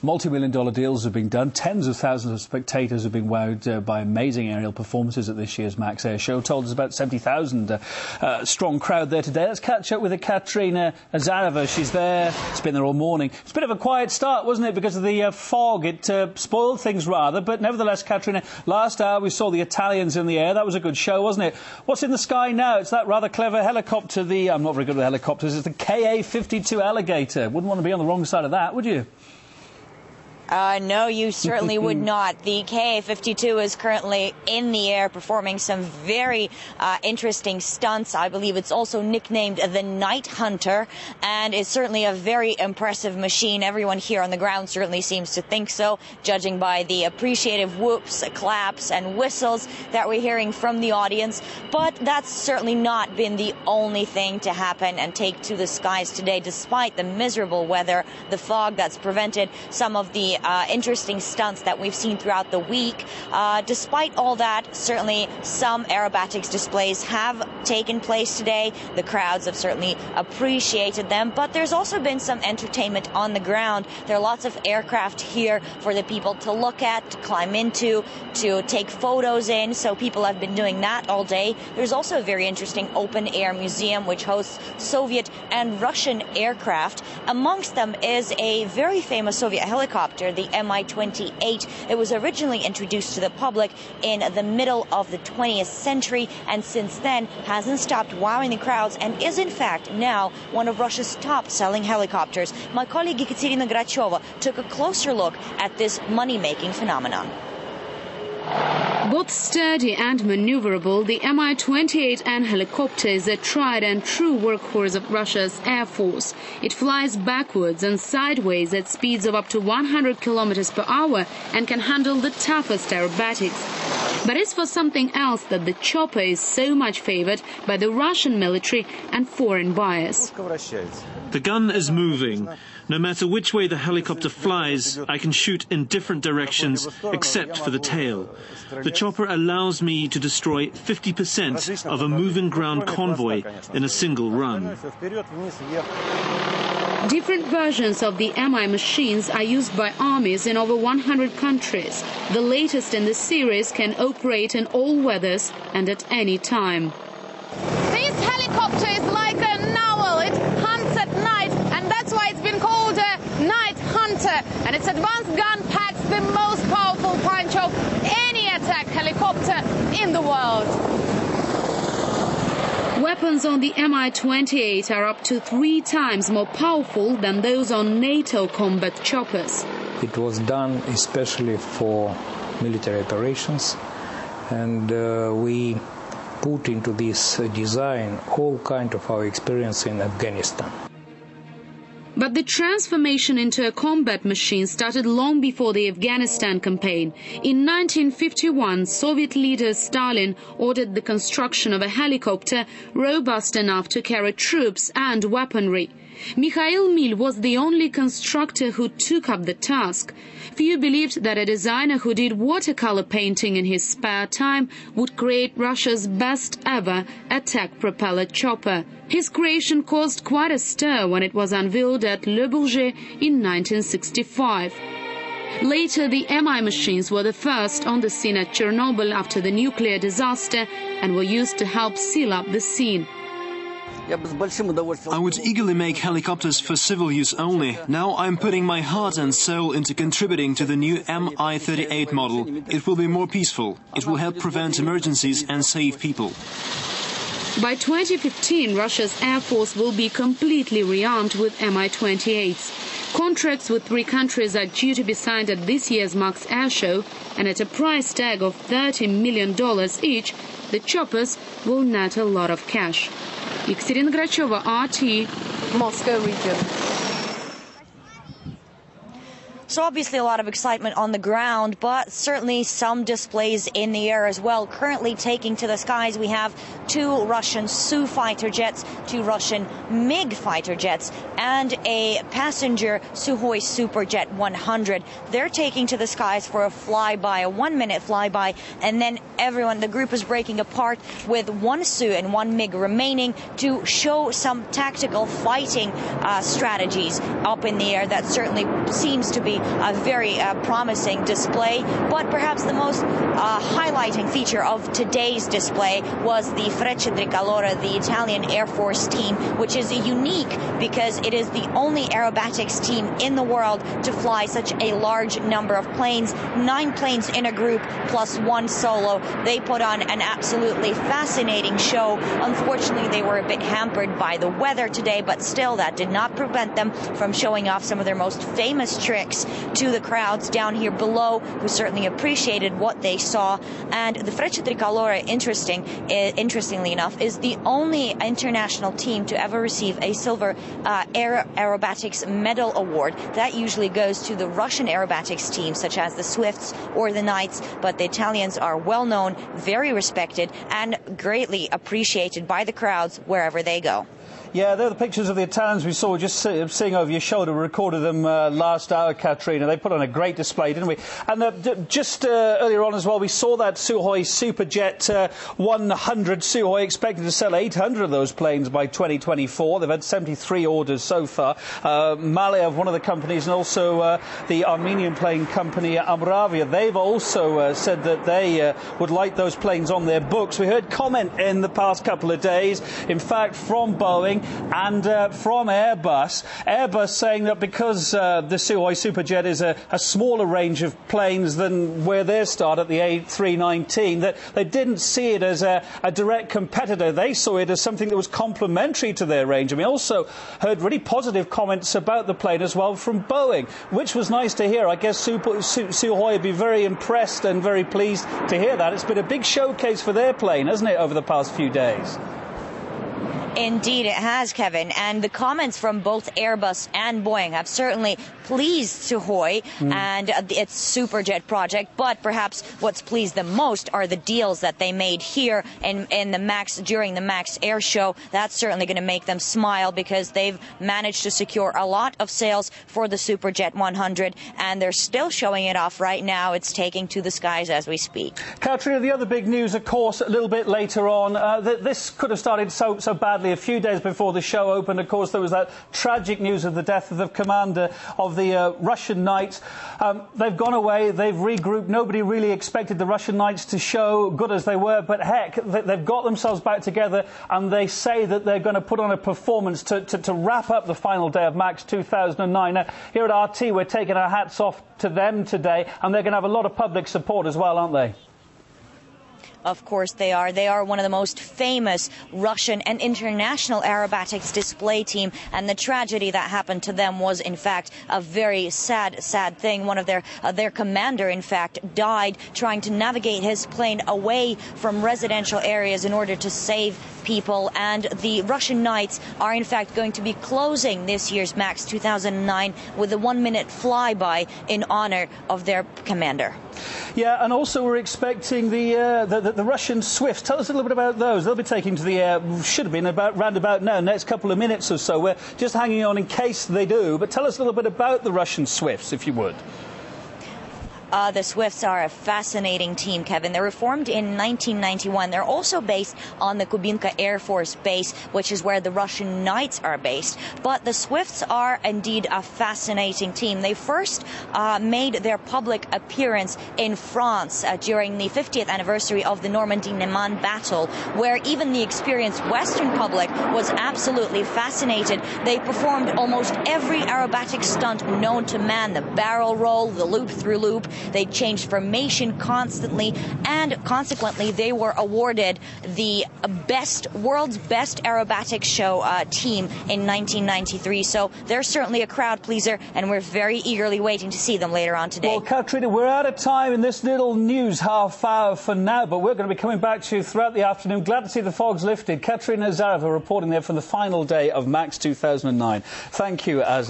Multi-million-dollar deals have been done. Tens of thousands of spectators have been wowed by amazing aerial performances at this year's Max Air Show. Told us about 70,000 strong crowd there today. Let's catch up with Katerina Azarova. She's there. It's been there all morning. It's a bit of a quiet start, wasn't it, because of the fog. It spoiled things rather. But nevertheless, Katerina, last hour we saw the Italians in the air. That was a good show, wasn't it? What's in the sky now? It's that rather clever helicopter. I'm not very good with helicopters. It's the Ka-52 Alligator. Wouldn't want to be on the wrong side of that, would you? No, you certainly would not. The Ka-52 is currently in the air performing some very interesting stunts. I believe it's also nicknamed the Night Hunter, and it's certainly a very impressive machine. Everyone here on the ground certainly seems to think so, judging by the appreciative whoops, claps, and whistles that we're hearing from the audience. But that's certainly not been the only thing to happen and take to the skies today, despite the miserable weather, the fog that's prevented some of the interesting stunts that we've seen throughout the week. Despite all that, certainly some aerobatics displays have taken place today. The crowds have certainly appreciated them, but there's also been some entertainment on the ground. There are lots of aircraft here for the people to look at, to climb into, to take photos in, so people have been doing that all day. There's also a very interesting open-air museum which hosts Soviet and Russian aircraft. Amongst them is a very famous Soviet helicopter, the Mi-28. It was originally introduced to the public in the middle of the 20th century, and since then hasn't stopped wowing the crowds and is in fact now one of Russia's top-selling helicopters. My colleague Ekaterina Gracheva took a closer look at this money-making phenomenon. Both sturdy and maneuverable, the Mi-28N helicopter is a tried and true workhorse of Russia's Air Force. It flies backwards and sideways at speeds of up to 100 kilometers per hour and can handle the toughest aerobatics. But it's for something else that the chopper is so much favored by the Russian military and foreign buyers. The gun is moving. No matter which way the helicopter flies, I can shoot in different directions except for the tail. The chopper allows me to destroy 50% of a moving ground convoy in a single run. Different versions of the Mi machines are used by armies in over 100 countries. The latest in the series can operate in all weathers and at any time. This helicopter is like an owl. It hunts at night, and that's why it's been called a Night Hunter. And its advanced gun packs the most powerful punch of any attack helicopter in the world. Weapons on the Mi-28 are up to 3 times more powerful than those on NATO combat choppers. It was done especially for military operations, and we put into this design all kind of our experience in Afghanistan. But the transformation into a combat machine started long before the Afghanistan campaign. In 1951, Soviet leader Stalin ordered the construction of a helicopter robust enough to carry troops and weaponry. Mikhail Mil was the only constructor who took up the task. Few believed that a designer who did watercolor painting in his spare time would create Russia's best ever attack propeller chopper. His creation caused quite a stir when it was unveiled at Le Bourget in 1965. Later, the Mi machines were the first on the scene at Chernobyl after the nuclear disaster and were used to help seal up the scene. I would eagerly make helicopters for civil use only. Now I'm putting my heart and soul into contributing to the new Mi-38 model. It will be more peaceful. It will help prevent emergencies and save people. By 2015, Russia's Air Force will be completely rearmed with Mi-28s. Contracts with 3 countries are due to be signed at this year's Max Air Show, and at a price tag of $30 million each, the choppers will net a lot of cash. Ekaterina Gracheva, RT, Moscow region. So obviously a lot of excitement on the ground, but certainly some displays in the air as well. Currently taking to the skies, we have 2 Russian Su fighter jets, 2 Russian MiG fighter jets, and a passenger Sukhoi Superjet 100. They're taking to the skies for a flyby, a 1-minute flyby, and then the group is breaking apart with 1 Su and 1 MiG remaining to show some tactical fighting strategies up in the air that certainly seems to be a very promising display. But perhaps the most highlighting feature of today's display was the Frecce Tricolore, the Italian Air Force team, which is unique because it is the only aerobatics team in the world to fly such a large number of planes, 9 planes in a group plus 1 solo. They put on an absolutely fascinating show. Unfortunately, they were a bit hampered by the weather today, but still that did not prevent them from showing off some of their most famous tricks to the crowds down here below, who certainly appreciated what they saw. And the Frecce Tricolore, interestingly enough, is the only international team to ever receive a silver aerobatics medal award. That usually goes to the Russian aerobatics teams, such as the Swifts or the Knights, but the Italians are well known, very respected, and greatly appreciated by the crowds wherever they go. Yeah, they're the pictures of the Italians we saw just seeing over your shoulder. We recorded them last hour, Katrina. They put on a great display, didn't we? And just earlier on as well, we saw that Sukhoi Superjet 100. Sukhoi expected to sell 800 of those planes by 2024. They've had 73 orders so far. Malev, one of the companies, and also the Armenian plane company Amravia, they've also said that they would like those planes on their books. We heard comment in the past couple of days, in fact, from Boeing and from Airbus. Airbus saying that because the Sukhoi Superjet is a smaller range of planes than where they start at the A319, that they didn't see it as a direct competitor. They saw it as something that was complementary to their range. And we also heard really positive comments about the plane as well from Boeing, which was nice to hear. I guess Sukhoi would be very impressed and very pleased to hear that. It's been a big showcase for their plane, hasn't it, over the past few days? Indeed, it has, Kevin. And the comments from both Airbus and Boeing have certainly pleased Sukhoi and its Superjet project. But perhaps what's pleased them most are the deals that they made here in the MAX during the MAX Air Show. That's certainly going to make them smile because they've managed to secure a lot of sales for the Superjet 100, and they're still showing it off right now. It's taking to the skies as we speak. Katrina, the other big news, of course, a little bit later on, this could have started so badly a few days before the show opened. Of course, there was that tragic news of the death of the commander of the Russian Knights. They've gone away, they've regrouped. Nobody really expected the Russian Knights to show, good as they were, but heck, they've got themselves back together, and they say that they're going to put on a performance to wrap up the final day of MAX 2009. Now, here at RT, we're taking our hats off to them today, and they're going to have a lot of public support as well, aren't they? Of course they are. They are one of the most famous Russian and international aerobatics display team, and the tragedy that happened to them was, in fact, a very sad thing. One of their commander, in fact, died trying to navigate his plane away from residential areas in order to save people, and the Russian Knights are in fact going to be closing this year's MAX 2009 with a 1-minute flyby in honor of their commander. Yeah, and also we're expecting the Russian Swifts. Tell us a little bit about those. They'll be taking to the air, should have been round about now, next couple of minutes or so. We're just hanging on in case they do, but tell us a little bit about the Russian Swifts, if you would. The Swifts are a fascinating team, Kevin. They were formed in 1991. They're also based on the Kubinka Air Force Base, which is where the Russian Knights are based. But the Swifts are indeed a fascinating team. They first made their public appearance in France during the 50th anniversary of the Normandy-Neman battle, where even the experienced Western public was absolutely fascinated. They performed almost every aerobatic stunt known to man, the barrel roll, the loop-through-loop. They changed formation constantly, and consequently they were awarded the world's best aerobatic show team in 1993. So they're certainly a crowd pleaser, and we're very eagerly waiting to see them later on today. Well, Katrina, we're out of time in this little news half hour for now, but we're going to be coming back to you throughout the afternoon. Glad to see the fog's lifted. Katrina Zareva reporting there from the final day of MAX 2009. Thank you, as